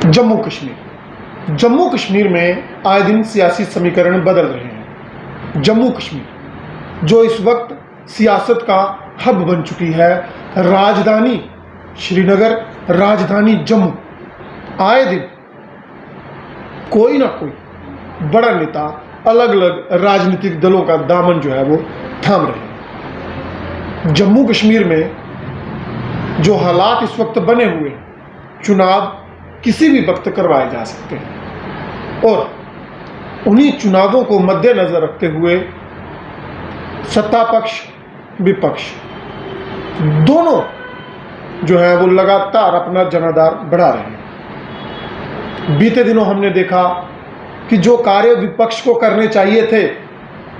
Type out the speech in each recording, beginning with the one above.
जम्मू कश्मीर में आए दिन सियासी समीकरण बदल रहे हैं। जम्मू कश्मीर जो इस वक्त सियासत का हब बन चुकी है, राजधानी श्रीनगर, राजधानी जम्मू, आए दिन कोई ना कोई बड़ा नेता अलग अलग राजनीतिक दलों का दामन जो है वो थाम रहे हैं। जम्मू कश्मीर में जो हालात इस वक्त बने हुए हैं, चुनाव किसी भी वक्त करवाए जा सकते हैं और उन्हीं चुनावों को मद्देनजर रखते हुए सत्ता पक्ष विपक्ष दोनों जो है वो लगातार अपना जनाधार बढ़ा रहे हैं। बीते दिनों हमने देखा कि जो कार्य विपक्ष को करने चाहिए थे,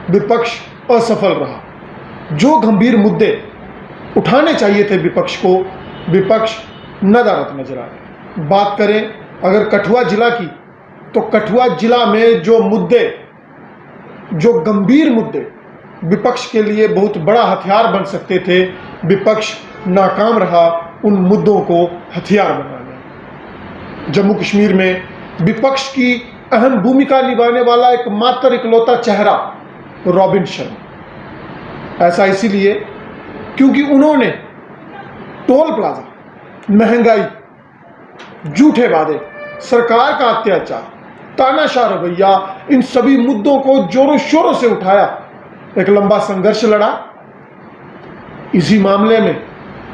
विपक्ष असफल रहा। जो गंभीर मुद्दे उठाने चाहिए थे विपक्ष को, विपक्ष नदारत नजर आ रहे। बात करें अगर कठुआ जिला की, तो कठुआ जिला में जो मुद्दे, जो गंभीर मुद्दे विपक्ष के लिए बहुत बड़ा हथियार बन सकते थे, विपक्ष नाकाम रहा उन मुद्दों को हथियार बनाने। जम्मू कश्मीर में विपक्ष की अहम भूमिका निभाने वाला एकमात्र इकलौता चेहरा रॉबिन शर्मा। ऐसा इसीलिए क्योंकि उन्होंने टोल प्लाजा, महंगाई, झूठे वादे, सरकार का अत्याचार, तानाशाह रवैया, इन सभी मुद्दों को जोरों शोरों से उठाया। एक लंबा संघर्ष लड़ा। इसी मामले में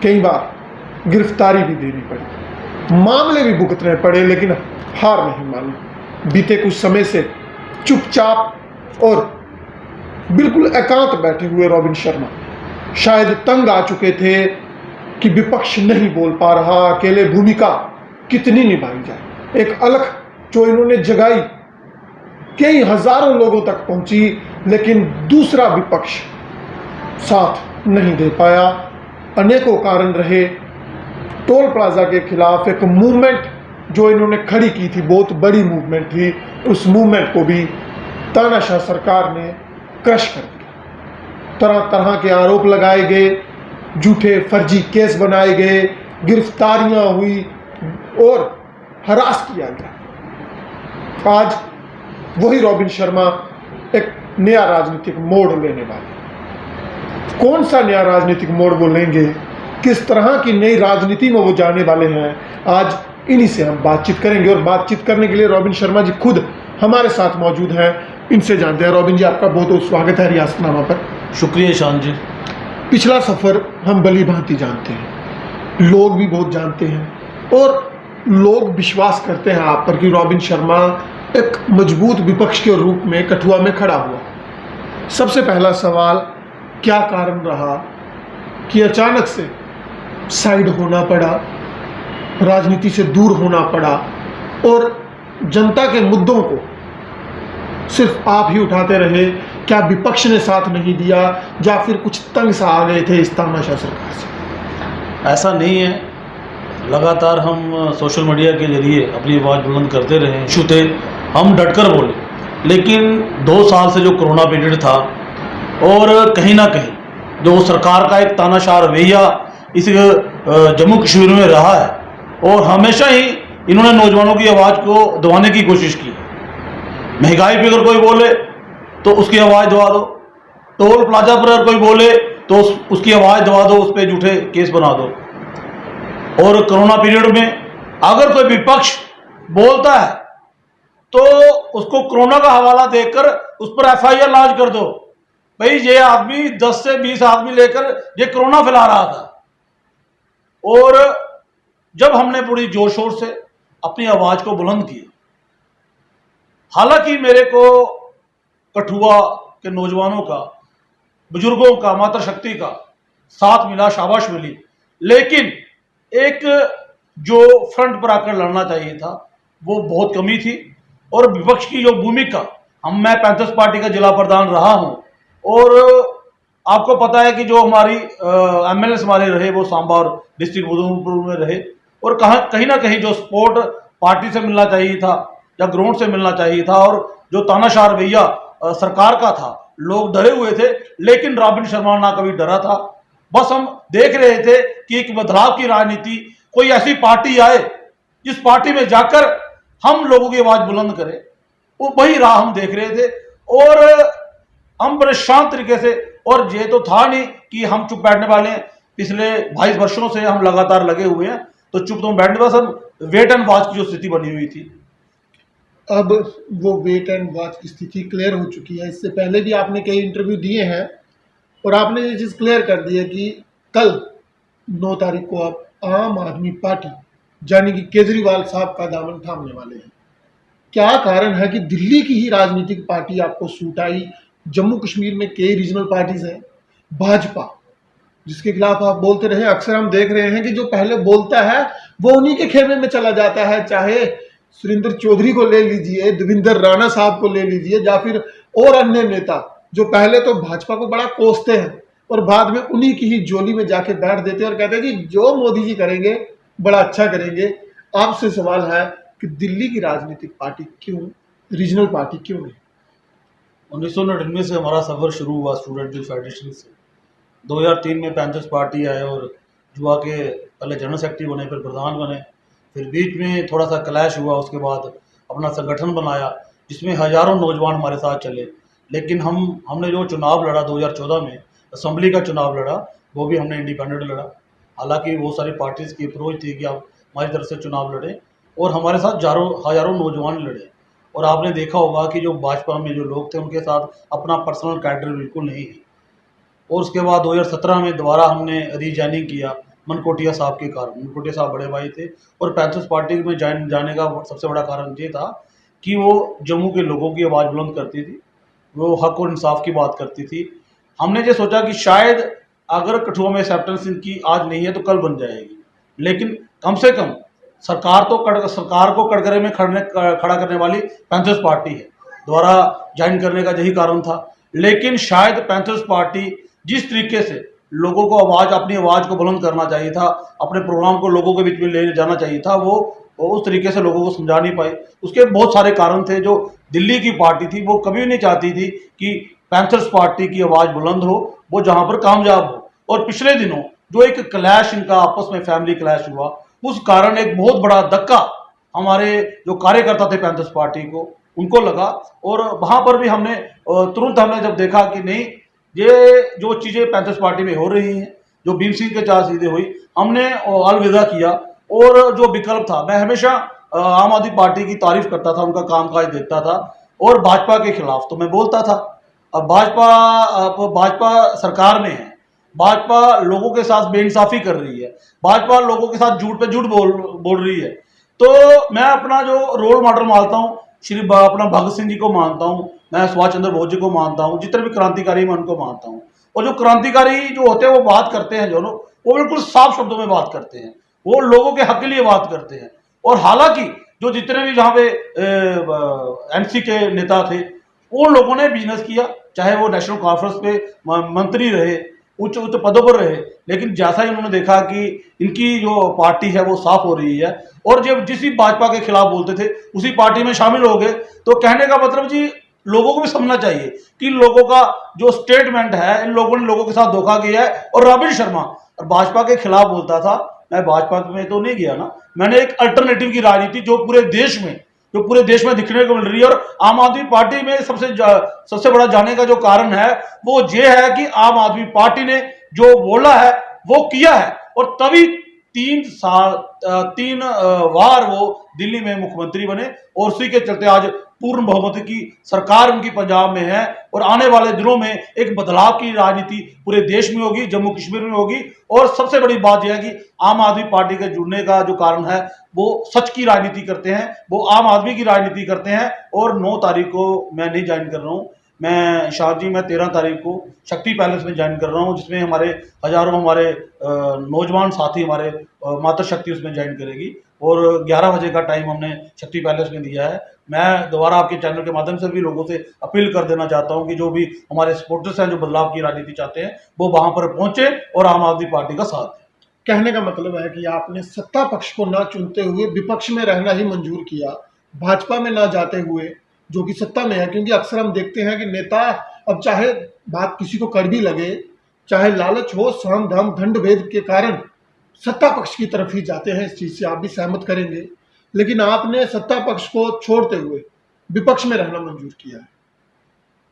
कई बार गिरफ्तारी भी देनी पड़ी, मामले भी भुगतने पड़े, लेकिन हार नहीं मानी। बीते कुछ समय से चुपचाप और बिल्कुल एकांत बैठे हुए रॉबिन शर्मा शायद तंग आ चुके थे कि विपक्ष नहीं बोल पा रहा, अकेले भूमिका कितनी निभाई जाए। एक अलख जो इन्होंने जगाई कई हजारों लोगों तक पहुंची, लेकिन दूसरा विपक्ष साथ नहीं दे पाया। अनेकों कारण रहे। टोल प्लाजा के खिलाफ एक मूवमेंट जो इन्होंने खड़ी की थी, बहुत बड़ी मूवमेंट थी, उस मूवमेंट को भी तानाशाह सरकार ने क्रश कर दिया। तरह तरह के आरोप लगाए गए, झूठे फर्जी केस बनाए गए, गिरफ्तारियां हुई और हरास किया गया। आज वही रॉबिन शर्मा एक नया राजनीतिक मोड़ लेने वाले। कौन सा नया राजनीतिक मोड़ वो लेंगे, किस तरह की नई राजनीति में वो जाने वाले हैं, आज इन्हीं से हम बातचीत करेंगे। और बातचीत करने के लिए रॉबिन शर्मा जी खुद हमारे साथ मौजूद हैं, इनसे जानते हैं। रॉबिन जी, आपका बहुत बहुत स्वागत है रियासतनामा पर। शुक्रिया ईशान जी। पिछला सफर हम भली भांति जानते हैं, लोग भी बहुत जानते हैं और लोग विश्वास करते हैं आप पर कि रॉबिन शर्मा एक मजबूत विपक्ष के रूप में कठुआ में खड़ा हुआ। सबसे पहला सवाल, क्या कारण रहा कि अचानक से साइड होना पड़ा, राजनीति से दूर होना पड़ा और जनता के मुद्दों को सिर्फ आप ही उठाते रहे? क्या विपक्ष ने साथ नहीं दिया या फिर कुछ तंग सा आ गए थे इस तानाशाह सरकार से? ऐसा नहीं है, लगातार हम सोशल मीडिया के जरिए अपनी आवाज़ बुलंद करते रहे, इशू थे, हम डटकर बोले। लेकिन 2 साल से जो कोरोना पीरियड था और कहीं ना कहीं जो सरकार का एक तानाशाह रवैया इस जम्मू कश्मीर में रहा है और हमेशा ही इन्होंने नौजवानों की आवाज़ को दबाने की कोशिश की। महंगाई पे अगर कोई बोले तो उसकी आवाज़ दबा दो, टोल प्लाजा पर अगर कोई बोले तो उसकी आवाज़ दबा दो, उस पर झूठे केस बना दो। और कोरोना पीरियड में अगर कोई विपक्ष बोलता है तो उसको कोरोना का हवाला देकर उस पर FIR लॉन्च कर दो। भाई, ये आदमी 10 से 20 आदमी लेकर ये कोरोना फैला रहा था। और जब हमने पूरी जोर शोर से अपनी आवाज को बुलंद किया, हालांकि मेरे को कठुआ के नौजवानों का, बुजुर्गों का, मातृशक्ति का साथ मिला, शाबाश मिली, लेकिन एक जो फ्रंट पर आकर लड़ना चाहिए था वो बहुत कमी थी। और विपक्ष की जो भूमिका, मैं 35 पार्टी का जिला प्रधान रहा हूं और आपको पता है कि जो हमारी MLA हमारे रहे वो सांबा और डिस्ट्रिक्ट उधमपुर में रहे। और कहीं ना कहीं जो सपोर्ट पार्टी से मिलना चाहिए था या ग्राउंड से मिलना चाहिए था और जो तानाशाह रवैया सरकार का था, लोग डरे हुए थे, लेकिन रॉबिन शर्मा ना कभी डरा था। बस हम देख रहे थे कि एक बदलाव की राजनीति, कोई ऐसी पार्टी आए जिस पार्टी में जाकर हम लोगों की आवाज बुलंद करें, वो वही राह हम देख रहे थे। और हम बड़े शांत तरीके से, और ये तो था नहीं कि हम चुप बैठने वाले हैं। पिछले 22 वर्षों से हम लगातार लगे हुए हैं, तो चुप तो बैठने बस हम वेट एंड वॉच की जो स्थिति बनी हुई थी। अब वो वेट एंड वॉच की स्थिति क्लियर हो चुकी है। इससे पहले भी आपने कई इंटरव्यू दिए हैं और आपने ये चीज़ क्लियर कर दी है कि कल 9 तारीख को आप आम आदमी पार्टी यानी कि केजरीवाल साहब का दामन थामने वाले हैं। क्या कारण है कि दिल्ली की ही राजनीतिक पार्टी आपको सूट आई? जम्मू कश्मीर में कई रीजनल पार्टीज हैं, भाजपा जिसके खिलाफ आप बोलते रहे, अक्सर हम देख रहे हैं कि जो पहले बोलता है वो उन्हीं के खेमे में चला जाता है। चाहे सुरेंद्र चौधरी को ले लीजिए, देवेंद्र राणा साहब को ले लीजिए, या फिर और अन्य नेता जो पहले तो भाजपा को बड़ा कोसते हैं और बाद में उन्हीं की ही जोली में जाके बैठ देते हैं और कहते हैं कि जो मोदी जी करेंगे बड़ा अच्छा करेंगे। आपसे सवाल है कि दिल्ली की राजनीतिक पार्टी क्यों, रीजनल पार्टी क्यों नहीं? 1999 से हमारा सफर शुरू हुआ स्टूडेंट यूथ फेडरेशन से। 2003 में पैंथर्स पार्टी आए और युवा के पहले जनरल सेक्रेटरी बने, फिर प्रधान बने, फिर बीच में थोड़ा सा क्लैश हुआ, उसके बाद अपना संगठन बनाया जिसमें हज़ारों नौजवान हमारे साथ चले। लेकिन हमने जो चुनाव लड़ा 2014 में, असेंबली का चुनाव लड़ा, वो भी हमने इंडिपेंडेंट लड़ा। हालांकि वो सारी पार्टीज़ की अप्रोच थी कि आप हमारी तरफ से चुनाव लड़ें, और हमारे साथ हज़ारों नौजवान लड़े। और आपने देखा होगा कि जो भाजपा में जो लोग थे उनके साथ अपना पर्सनल कैडर बिल्कुल नहीं है। और उसके बाद 2017 में दोबारा हमने रीजॉइनिंग किया मनकोटिया साहब के कारण। मनकोटिया साहब बड़े भाई थे, और पैंथर्स पार्टी में जाने का सबसे बड़ा कारण ये था कि वो जम्मू के लोगों की आवाज़ बुलंद करती थी, वो हक और इंसाफ की बात करती थी। हमने ये सोचा कि शायद अगर कठुआ में एक्सेप्टेंस इनकी आज नहीं है तो कल बन जाएगी, लेकिन कम से कम सरकार को कटघरे में खड़ा करने वाली पैंथर्स पार्टी है, द्वारा ज्वाइन करने का यही कारण था। लेकिन शायद पैंथर्स पार्टी जिस तरीके से लोगों को अपनी आवाज़ को बुलंद करना चाहिए था, अपने प्रोग्राम को लोगों के बीच में ले जाना चाहिए था, वो उस तरीके से लोगों को समझा नहीं पाई। उसके बहुत सारे कारण थे। जो दिल्ली की पार्टी थी वो कभी नहीं चाहती थी कि पैंथर्स पार्टी की आवाज़ बुलंद हो, वो जहाँ पर कामयाब हो। और पिछले दिनों जो एक क्लैश इनका आपस में फैमिली क्लैश हुआ, उस कारण एक बहुत बड़ा धक्का हमारे जो कार्यकर्ता थे पैंथर्स पार्टी को उनको लगा। और वहाँ पर भी हमने तुरंत जब देखा कि नहीं, ये जो चीज़ें पैंथर्स पार्टी में हो रही हैं, जो भीम सिंह के चार सीधे हुई, हमने अलविदा किया। और जो विकल्प था, मैं हमेशा आम आदमी पार्टी की तारीफ करता था, उनका कामकाज देखता था, और भाजपा के खिलाफ तो मैं बोलता था। अब भाजपा सरकार में है, भाजपा लोगों के साथ बेइंसाफी कर रही है, भाजपा लोगों के साथ झूठ पे झूठ बोल रही है। तो मैं अपना जो रोल मॉडल मानता हूँ, अपना भगत सिंह जी को मानता हूँ, मैं सुभाष चंद्र बोस जी को मानता हूँ, जितने भी क्रांतिकारी मैं उनको मानता हूँ। और जो क्रांतिकारी जो होते हैं वो बात करते हैं, जो लोग वो बिल्कुल साफ शब्दों में बात करते हैं, वो लोगों के हक के लिए बात करते हैं। और हालांकि जो जितने भी जहाँ पे एनसी के नेता थे, उन लोगों ने बिजनेस किया, चाहे वो नेशनल कॉन्फ्रेंस पे मंत्री रहे, उच्च पदों पर रहे, लेकिन जैसा ही उन्होंने देखा कि इनकी जो पार्टी है वो साफ हो रही है, और जब जिस भी भाजपा के खिलाफ बोलते थे उसी पार्टी में शामिल हो गए। तो कहने का मतलब जी, लोगों को भी समझना चाहिए कि लोगों का जो स्टेटमेंट है, इन लोगों ने लोगों के साथ धोखा किया है। और रॉबिन शर्मा और भाजपा के खिलाफ बोलता था, मैं भाजपा में तो नहीं गया ना, मैंने एक अल्टरनेटिव की राजनीति जो पूरे देश में दिखने को मिल रही है। और आम आदमी पार्टी में सबसे बड़ा जाने का जो कारण है वो ये है कि आम आदमी पार्टी ने जो बोला है वो किया है, और तभी 3 बार वो दिल्ली में मुख्यमंत्री बने। और उसी के चलते आज पूर्ण बहुमत की सरकार उनकी पंजाब में है, और आने वाले दिनों में एक बदलाव की राजनीति पूरे देश में होगी, जम्मू कश्मीर में होगी। और सबसे बड़ी बात यह है कि आम आदमी पार्टी के जुड़ने का जो कारण है वो सच की राजनीति करते हैं, वो आम आदमी की राजनीति करते हैं। और 9 तारीख को मैं नहीं ज्वाइन कर रहा हूँ, मैं इशाद जी, मैं 13 तारीख को शक्ति पैलेस में ज्वाइन कर रहा हूँ, जिसमें हजारों हमारे नौजवान साथी, हमारे मातृ शक्ति उसमें ज्वाइन करेगी। और 11 बजे का टाइम हमने शक्ति पैलेस में दिया है। मैं दोबारा आपके चैनल के माध्यम से भी लोगों से अपील कर देना चाहता हूं कि जो भी हमारे सपोर्टर्स हैं, जो बदलाव की राजनीति चाहते हैं, वो वहां पर पहुंचे और आम आदमी पार्टी का साथ दें। कहने का मतलब है कि आपने सत्ता पक्ष को ना चुनते हुए विपक्ष में रहना ही मंजूर किया, भाजपा में ना जाते हुए जो कि सत्ता में है। क्योंकि अक्सर हम देखते हैं कि नेता, अब चाहे बात किसी को कड़वी लगे, चाहे लालच हो, साम दाम दंड भेद के कारण सत्ता पक्ष की तरफ ही जाते हैं। इस चीज़ से आप भी सहमत करेंगे। लेकिन आपने सत्ता पक्ष को छोड़ते हुए विपक्ष में रहना मंजूर किया है।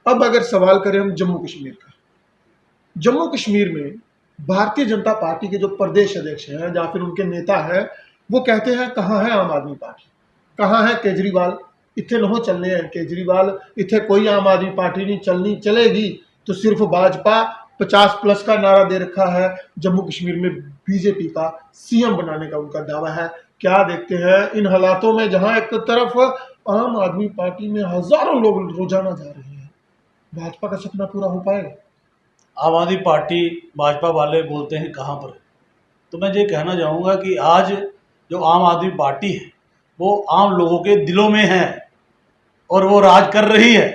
अब अगर सवाल करें हम जम्मू कश्मीर का, जम्मू कश्मीर में भारतीय जनता पार्टी के जो प्रदेश अध्यक्ष हैं या फिर उनके नेता हैं, वो कहते हैं कहाँ है आम आदमी पार्टी, कहाँ है केजरीवाल, इतने नहीं चलने हैं केजरीवाल, इतने कोई आम आदमी पार्टी नहीं चलनी, चलेगी तो सिर्फ भाजपा 50+ का नारा दे रखा है। जम्मू कश्मीर में बीजेपी का सीएम बनाने का उनका दावा है। क्या देखते हैं इन हालातों में, जहां एक तरफ आम आदमी पार्टी में हजारों लोग रोजाना जा रहे हैं, भाजपा का सपना पूरा हो पाएगा? आम आदमी पार्टी भाजपा वाले बोलते हैं कहाँ पर है, तो मैं ये कहना चाहूँगा कि आज जो आम आदमी पार्टी है वो आम लोगों के दिलों में है और वो राज कर रही है।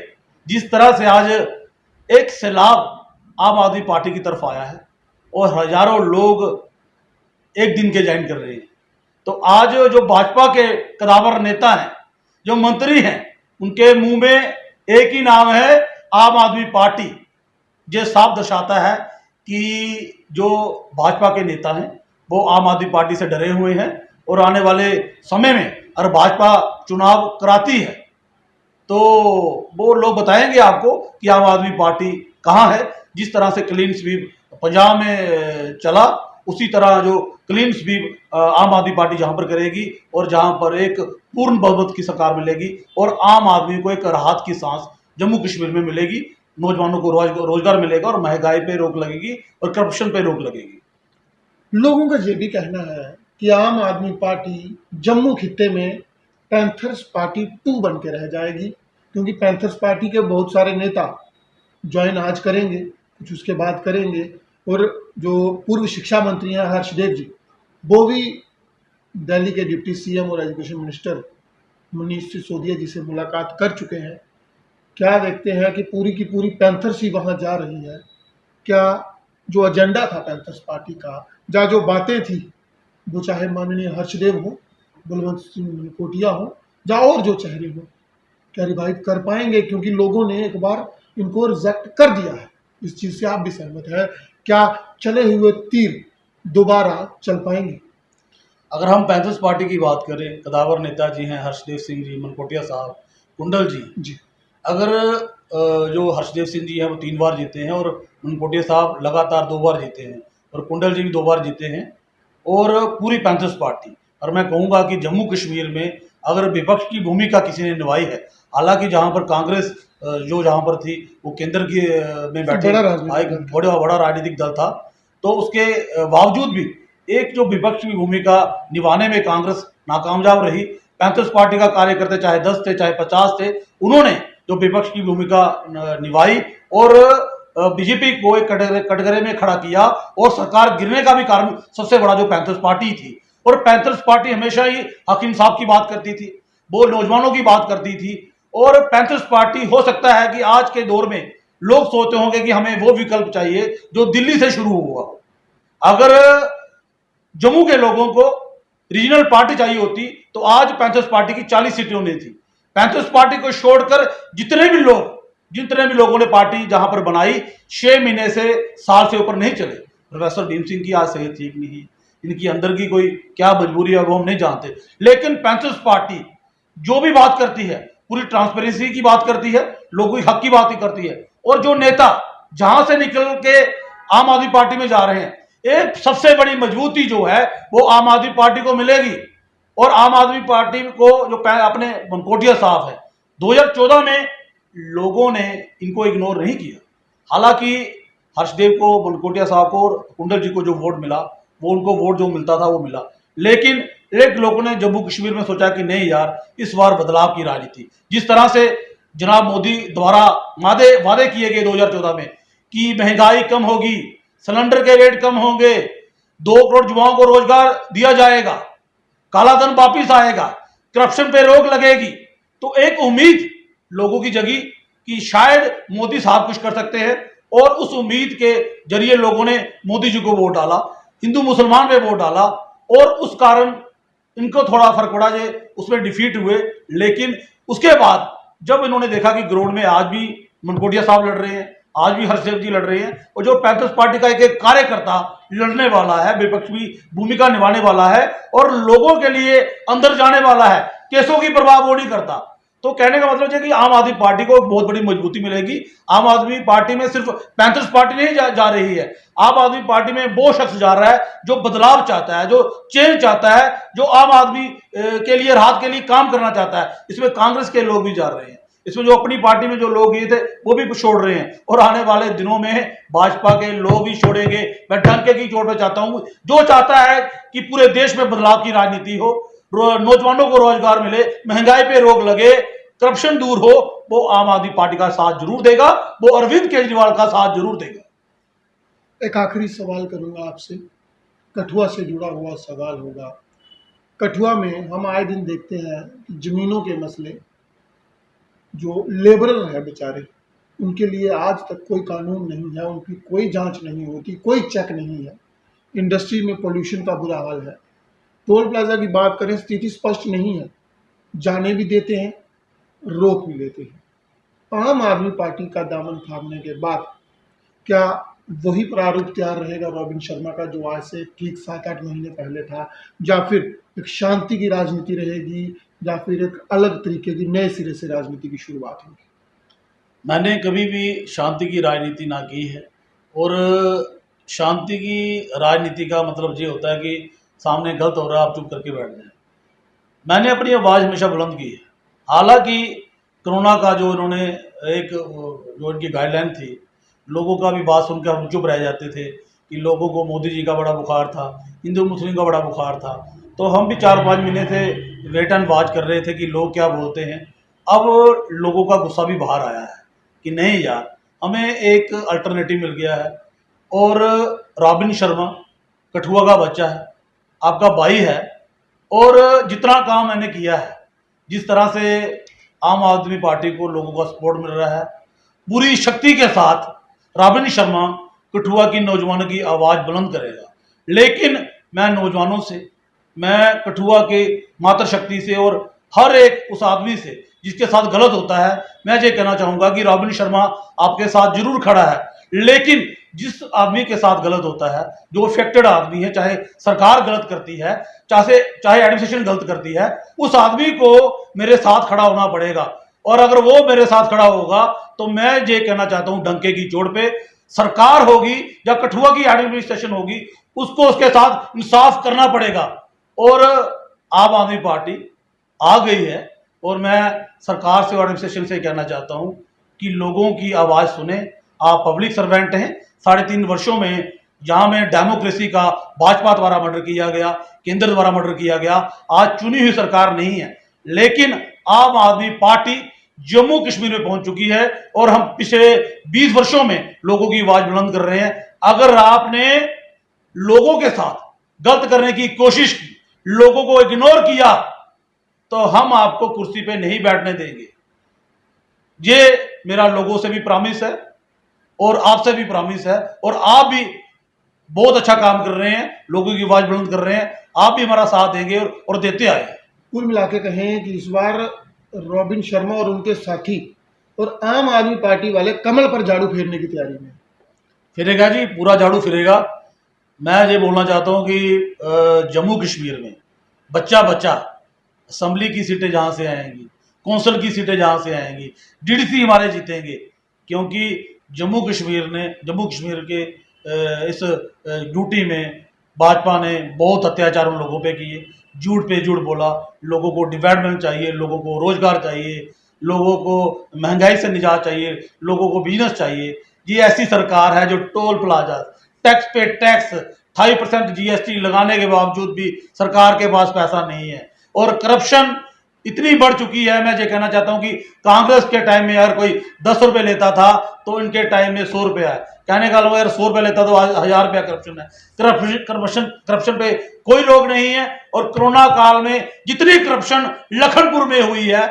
जिस तरह से आज एक सैलाब आम आदमी पार्टी की तरफ आया है और हजारों लोग एक दिन के ज्वाइन कर रहे हैं, तो आज जो भाजपा के कदावर नेता हैं, जो मंत्री हैं, उनके मुंह में एक ही नाम है आम आदमी पार्टी। ये साफ दर्शाता है कि जो भाजपा के नेता हैं वो आम आदमी पार्टी से डरे हुए हैं और आने वाले समय में अगर भाजपा चुनाव कराती है तो वो लोग बताएंगे आपको कि आम आदमी पार्टी कहाँ है। जिस तरह से क्लीन स्वीप पंजाब में चला, उसी तरह जो क्लीन स्वीप आम आदमी पार्टी जहां पर करेगी और जहां पर एक पूर्ण बहुमत की सरकार मिलेगी और आम आदमी को एक राहत की सांस जम्मू कश्मीर में मिलेगी, नौजवानों को रोजगार मिलेगा और महंगाई पे रोक लगेगी और करप्शन पे रोक लगेगी। लोगों का ये भी कहना है कि आम आदमी पार्टी जम्मू खित्ते में पैंथर्स पार्टी 2 बन के रह जाएगी, क्योंकि पैंथर्स पार्टी के बहुत सारे नेता ज्वाइन आज करेंगे, कुछ उसके बाद करेंगे, और जो पूर्व शिक्षा मंत्री हैं हर्षदेव जी, वो भी दिल्ली के डिप्टी सीएम और एजुकेशन मिनिस्टर मनीष सिसोदिया जी से मुलाकात कर चुके हैं। क्या देखते हैं कि पूरी की पूरी पैंथर्स ही वहाँ जा रही है? क्या जो एजेंडा था पैंथर्स पार्टी का, या जो बातें थी, वो चाहे माननीय हर्षदेव हो, बलवंत सिंह मनकोटिया हो, या और जो चेहरे हो, क्या रिवाइव कर पाएंगे? क्योंकि लोगों ने एक बार इनको रिजेक्ट कर दिया है। इस चीज़ से आप भी सहमत हैं? क्या चले हुए तीर दोबारा चल पाएंगे? अगर हम पैंथर्स पार्टी की बात करें, कदावर नेता जी हैं हर्षदेव सिंह जी, मनकोटिया साहब, कुंडल जी। अगर जो हर्षदेव सिंह जी हैं वो 3 बार जीते हैं और मनकोटिया साहब लगातार 2 बार जीते हैं और कुंडल जी भी 2 बार जीते हैं और पूरी पैंथर्स पार्टी, और मैं कहूँगा कि जम्मू कश्मीर में अगर विपक्ष की भूमिका किसी ने निभाई है, हालांकि जहाँ पर कांग्रेस जो जहाँ पर थी वो केंद्र की में बैठे बड़ा राजनीतिक दल था, तो उसके बावजूद भी एक जो विपक्ष की भूमिका निभाने में कांग्रेस नाकामयाब रही। पैंथर्स पार्टी का कार्यकर्ता चाहे 10 थे चाहे 50 थे, उन्होंने जो विपक्ष की भूमिका निभाई और बीजेपी को एक कटघरे में खड़ा किया और सरकार गिरने का भी कारण सबसे बड़ा जो पैंथर्स पार्टी थी। और पैंथर्स पार्टी हमेशा ही हक इंसाफ की बात करती थी, वो नौजवानों की बात करती थी। और पैंथर्स पार्टी, हो सकता है कि आज के दौर में लोग सोचते होंगे कि हमें वो विकल्प चाहिए जो दिल्ली से शुरू हुआ। अगर जम्मू के लोगों को रीजनल पार्टी चाहिए होती तो आज पैंथर्स पार्टी की 40 सीटें होनी थी। पैंथर्स पार्टी को छोड़कर जितने भी लोगों ने पार्टी जहां पर बनाई, 6 महीने से साल से ऊपर नहीं चले। प्रोफेसर भीम सिंह की आज सेहत ठीक नहीं, इनकी अंदर की कोई क्या मजबूरी है वो हम नहीं जानते, लेकिन पैंथर्स पार्टी जो भी बात करती है पूरी ट्रांसपेरेंसी की बात करती है, लोगों के हक की बात ही करती है। और जो नेता जहां से निकल के आम आदमी पार्टी में जा रहे हैं, एक सबसे बड़ी मजबूती जो है वो आम आदमी पार्टी को मिलेगी। और आम आदमी पार्टी को जो अपने मनकोटिया साहब है, 2014 में लोगों ने इनको इग्नोर नहीं किया। हालांकि हर्षदेव को, मनकोटिया साहब को और कुंडल जी को जो वोट मिला, वो उनको वोट जो मिलता था वो मिला, लेकिन एक लोगों ने जम्मू कश्मीर में सोचा कि नहीं यार, इस बार बदलाव की राजनीति, जिस तरह से जनाब मोदी द्वारा वादे किए गए 2014 में कि महंगाई कम होगी, सिलेंडर के रेट कम होंगे, 2 करोड़ युवाओं को रोजगार दिया जाएगा, काला धन वापिस आएगा, करप्शन पे रोक लगेगी, तो एक उम्मीद लोगों की जगी कि शायद मोदी साहब कुछ कर सकते हैं। और उस उम्मीद के जरिए लोगों ने मोदी जी को वोट डाला, हिंदू मुसलमान पे वोट डाला, और उस कारण इनको थोड़ा फर्क पड़ा, जे उसमें डिफीट हुए। लेकिन उसके बाद जब इन्होंने देखा कि ग्राउंड में आज भी मनकोटिया साहब लड़ रहे हैं, आज भी हर्षदेव जी लड़ रहे हैं, और जो पैंथर्स पार्टी का एक कार्यकर्ता लड़ने वाला है, विपक्षी भूमिका निभाने वाला है और लोगों के लिए अंदर जाने वाला है, केसों की परवाह वो नहीं करता। तो कहने का मतलब है कि आम आदमी पार्टी को बहुत बड़ी मजबूती मिलेगी। आम आदमी पार्टी में सिर्फ पैंथर्स पार्टी नहीं जा रही है, आम आदमी पार्टी में वो शख्स जा रहा है जो बदलाव चाहता है, जो चेंज चाहता है, जो आम आदमी के लिए, राहत के लिए काम करना चाहता है। इसमें कांग्रेस के लोग भी जा रहे हैं, इसमें जो अपनी पार्टी में जो लोग गए थे वो भी छोड़ रहे हैं, और आने वाले दिनों में भाजपा के लोग भी छोड़ेंगे। मैं डंके की चोट पे चाहता हूं, जो चाहता है कि पूरे देश में बदलाव की राजनीति हो, नौजवानों को रोजगार मिले, महंगाई पे रोक लगे, करप्शन दूर हो, वो आम आदमी पार्टी का साथ जरूर देगा, वो अरविंद केजरीवाल का साथ जरूर देगा। एक आखिरी सवाल करूंगा आपसे, कठुआ से जुड़ा हुआ सवाल होगा। कठुआ में हम आए दिन देखते हैं कि जमीनों के मसले, जो लेबरर है बेचारे, उनके लिए आज तक कोई कानून नहीं है, उनकी कोई जांच नहीं होती, कोई चेक नहीं है। इंडस्ट्री में पोल्यूशन का बुरा हाल है। टोल प्लाजा की बात करें, स्थिति स्पष्ट नहीं है, जाने भी देते हैं, रोक भी लेते हैं। आम आदमी पार्टी का दामन थामने के बाद क्या वही प्रारूप तैयार रहेगा रॉबिन शर्मा का जो आज से ठीक 7-8 महीने पहले था, या फिर एक शांति की राजनीति रहेगी, या फिर एक अलग तरीके की नए सिरे से राजनीति की शुरुआत होगी? मैंने कभी भी शांति की राजनीति ना की है, और शांति की राजनीति का मतलब ये होता है कि सामने गलत हो रहा है, आप चुप करके बैठ जाए। मैंने अपनी आवाज़ हमेशा बुलंद की है। हालांकि कोरोना का जो इन्होंने जो इनकी गाइडलाइन थी, लोगों का भी बात सुनकर हम चुप रह जाते थे कि लोगों को मोदी जी का बड़ा बुखार था, हिंदू मुस्लिम का बड़ा बुखार था, तो हम भी 4-5 महीने से वेट एंड वॉच कर रहे थे कि लोग क्या बोलते हैं। अब लोगों का गुस्सा भी बाहर आया है कि नहीं यार, हमें एक अल्टरनेटिव मिल गया है, और रॉबिन शर्मा कठुआ का बच्चा है, आपका भाई है, और जितना काम मैंने किया है, जिस तरह से आम आदमी पार्टी को लोगों का सपोर्ट मिल रहा है, पूरी शक्ति के साथ रॉबिन शर्मा कठुआ की नौजवानों की आवाज़ बुलंद करेगा। लेकिन मैं नौजवानों से, मैं कठुआ के मातृशक्ति से और हर एक उस आदमी से जिसके साथ गलत होता है, मैं ये कहना चाहूँगा कि रॉबिन शर्मा आपके साथ जरूर खड़ा है, लेकिन जिस आदमी के साथ गलत होता है, जो अफेक्टेड आदमी है, चाहे सरकार गलत करती है, चाहे एडमिनिस्ट्रेशन गलत करती है, उस आदमी को मेरे साथ खड़ा होना पड़ेगा। और अगर वो मेरे साथ खड़ा होगा तो मैं ये कहना चाहता हूं, डंके की चोट पे सरकार होगी या कठुआ की एडमिनिस्ट्रेशन होगी, उसको उसके साथ इंसाफ करना पड़ेगा। और आम आदमी पार्टी आ गई है, और मैं सरकार से और एडमिनिस्ट्रेशन से कहना चाहता हूं कि लोगों की आवाज़ सुने। आप पब्लिक सर्वेंट हैं, 3.5 वर्षों में जहां में डेमोक्रेसी का भाजपा द्वारा मर्डर किया गया, केंद्र द्वारा मर्डर किया गया, आज चुनी हुई सरकार नहीं है, लेकिन आम आदमी पार्टी जम्मू कश्मीर में पहुंच चुकी है, और हम पिछले 20 वर्षों में लोगों की आवाज बुलंद कर रहे हैं। अगर आपने लोगों के साथ गलत करने की कोशिश की, लोगों को इग्नोर किया, तो हम आपको कुर्सी पे नहीं बैठने देंगे। ये मेरा लोगों से भी प्रॉमिस है और आपसे भी प्रॉमिस है, और आप भी बहुत अच्छा काम कर रहे हैं, लोगों की आवाज बुलंद कर रहे हैं, आप भी हमारा साथ देंगे और देते आए। कुल मिला के कहें कि इस बार रॉबिन शर्मा और उनके साथी और आम आदमी पार्टी वाले कमल पर झाड़ू फेरने की तैयारी में। फिरेगा जी, पूरा झाड़ू फिरेगा। मैं ये बोलना चाहता हूँ कि जम्मू कश्मीर में बच्चा बच्चा असम्बली की सीटें जहाँ से आएंगी, कौंसिल की सीटें जहाँ से आएंगी, डीडीसी हमारे जीतेंगे, क्योंकि जम्मू कश्मीर के इस ड्यूटी में भाजपा ने बहुत अत्याचार उन लोगों पे किए, झूठ पे झूठ बोला, लोगों को डिवेलपमेंट चाहिए, लोगों को रोजगार चाहिए, लोगों को महंगाई से निजात चाहिए, लोगों को बिजनेस चाहिए। ये ऐसी सरकार है जो टोल प्लाजा, टैक्स पे टैक्स, 28% GST लगाने के बावजूद भी सरकार के पास पैसा नहीं है, और करप्शन इतनी बढ़ चुकी है। मैं ये कहना चाहता हूं कि कांग्रेस के टाइम में अगर कोई 10 रुपए लेता था तो इनके टाइम में 100 रुपया है। कहने का लोग अगर 100 रुपये लेता तो 1000 रुपया करप्शन है। करप्शन पे कोई रोक नहीं है, और कोरोना काल में जितनी करप्शन लखनपुर में हुई है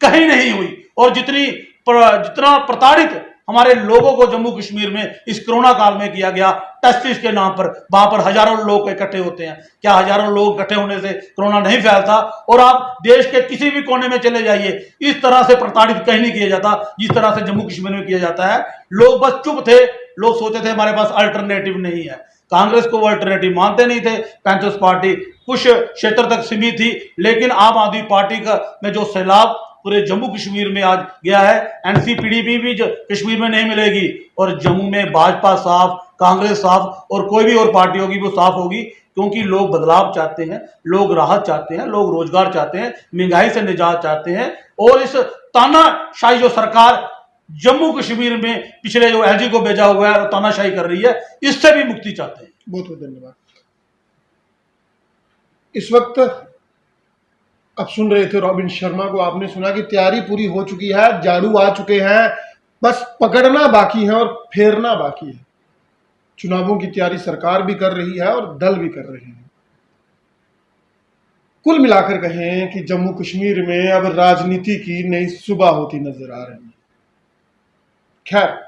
कहीं नहीं हुई, और जितना प्रताड़ित हमारे लोगों को जम्मू कश्मीर में इस कोरोना काल में किया गया टेस्टिस के नाम पर। वहां पर हजारों लोग इकट्ठे होते हैं, क्या हजारों लोग इकट्ठे होने से कोरोना नहीं फैलता? और आप देश के किसी भी कोने में चले जाइए, इस तरह से प्रताड़ित कहीं नहीं किया जाता जिस तरह से जम्मू कश्मीर में किया जाता है। लोग बस चुप थे, लोग सोचते थे हमारे पास अल्टरनेटिव नहीं है। कांग्रेस को वो अल्टरनेटिव मानते नहीं थे। पैंथर्स पार्टी कुछ क्षेत्र तक सीमित थी, लेकिन आम आदमी पार्टी का में जो सैलाब पूरे जम्मू कश्मीर में आज गया है, एनसी पीडीपी भी कश्मीर में नहीं मिलेगी। और जम्मू में भाजपा साफ, कांग्रेस साफ, और कोई भी और पार्टी होगी वो साफ होगी, क्योंकि लोग बदलाव चाहते हैं, लोग राहत चाहते हैं, लोग रोजगार चाहते हैं, महंगाई से निजात चाहते हैं। और इस तानाशाही जो सरकार जम्मू कश्मीर में पिछले जो एलजी को भेजा हुआ है और तानाशाही कर रही है, इससे भी मुक्ति चाहते हैं। बहुत बहुत धन्यवाद। इस वक्त आप सुन रहे थे रॉबिन शर्मा को। आपने सुना कि तैयारी पूरी हो चुकी है, झाड़ू आ चुके हैं, बस पकड़ना बाकी है और फेरना बाकी है। चुनावों की तैयारी सरकार भी कर रही है और दल भी कर रहे हैं। कुल मिलाकर कहें कि जम्मू कश्मीर में अब राजनीति की नई सुबह होती नजर आ रही है। खैर,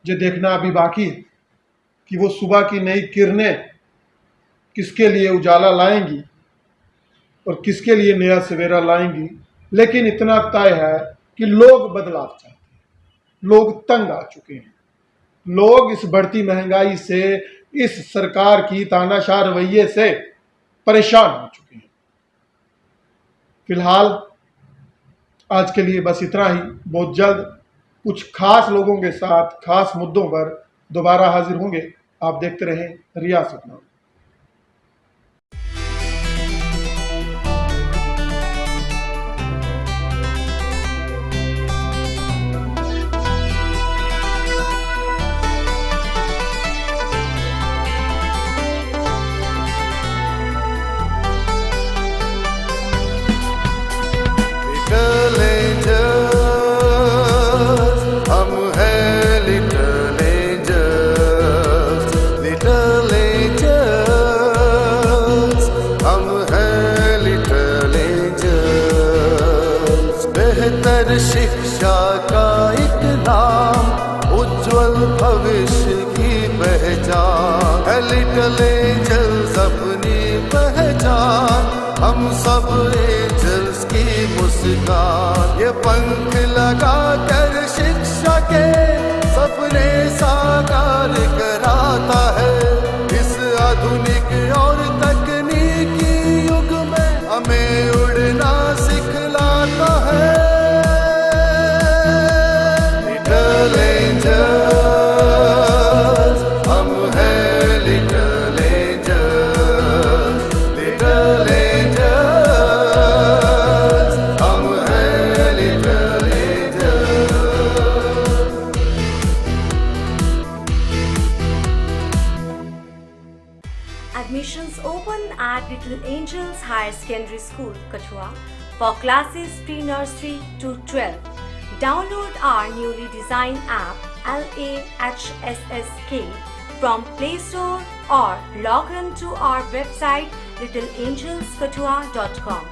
ये देखना अभी बाकी है कि वो सुबह की नई किरणें किसके लिए उजाला लाएंगी और किसके लिए नया सवेरा लाएंगी। लेकिन इतना तय है कि लोग बदलाव चाहते हैं, लोग तंग आ चुके हैं, लोग इस बढ़ती महंगाई से, इस सरकार की तानाशाह रवैये से परेशान हो चुके हैं। फिलहाल आज के लिए बस इतना ही। बहुत जल्द कुछ खास लोगों के साथ खास मुद्दों पर दोबारा हाजिर होंगे। आप देखते रहें रियासत नामा। शिक्षा का एक नाम, उज्जवल भविष्य की पहचान है। लिटिल एंजल्स अपनी पहचान, हम सब एंजल्स की मुस्कान। ये पंख लगा कर शिक्षा के सपने साकार कराता है। इस आधुनिक और तकनीकी युग में हमें उड़ना सिखलाता है। Admissions open at Little Angels Higher Secondary School, Kathua for classes pre-nursery to 12. Download our newly designed app LAHSSK from Play Store or log on to our website littleangelskathua.com.